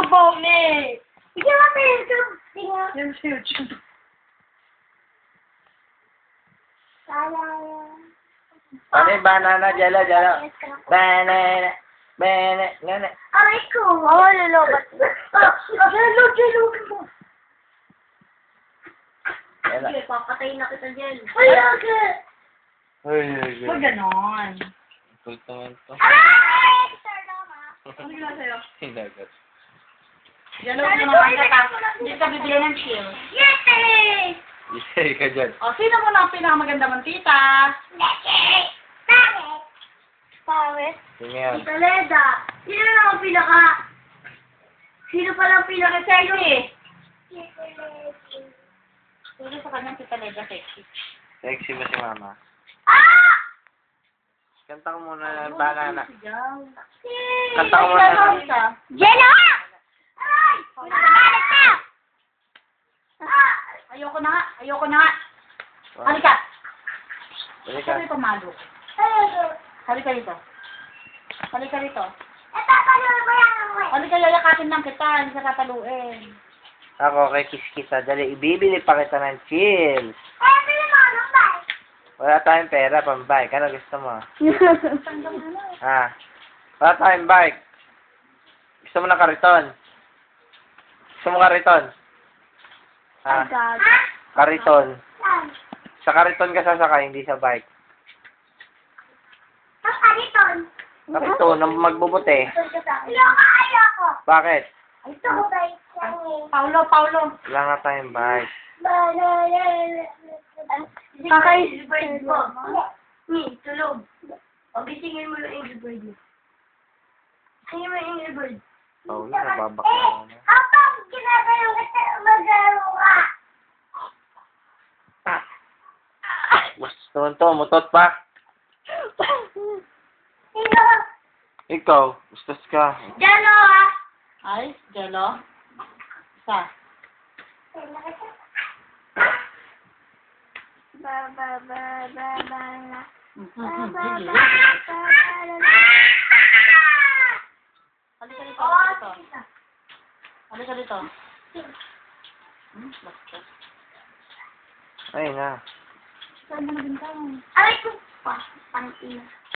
Bome! Hindi mo sa YouTube. Tingnan. Yung sa YouTube. Ano yung banana? Jalo. Banana. Banana. Aray ko. Oo, lulubat. Jelo. Jalo. Papatay na kita dyan. Ayaga. Huwag ganon. Cool naman to. Aray! Sir Lama. Ano ginawa sa'yo? Hinagat. Yan lang naman ka. Hindi ka bibili ng chill. Yay! Isay ka dyan. O, sino mo na ang pinakamaganda mong tita? Pawis. Sino yan? Tita Leda. Sino na ang pinaka? Sino pala ang pinaka sa'yo eh? Sino sa kanyang tita Leda sexy? Sexy ba si mama? Ah! Kanta ko muna ng banana. Sigaw. Kanta ko muna. Jello! Aray! Nakabalit ka! Ah! Ayoko na nga. Halika. Halika. Halika malo. Halika rito. Natatanong mo yan ako eh. Halika, yayakatin lang kita. Hindi ka tataluin. Ako kay Kiss kita. Dali, ibibili pa kita ng chills. Eh, pili mo, anong ba? Wala tayong pera, pang-bike. Ano gusto mo? Wala tayong bike. Gusto mo ng kariton? Gusto mo kariton? Kariton. Sa kariton ka sasakay, hindi sa bike. Ang kaniton. Kariton, ang magbubuti. Ayoko. Bakit? Ito ko ba Paulo. Wala nga tayong bike. Kaka-bird mo. Tulog. O, gisingin mo yung Angry Bird mo. Gisingin mo yung Angry Bird. Oh, nababak na. Kapag ginagawa ka, maglaro ka. Gusto mo to, mutot pa. Sino? Ikaw, gustos ka. Jalo, ha? Ay, Jello. Isa. Halika dito. Bastos. Ay na. Saan mo na bintang? Aray ko. Pangina.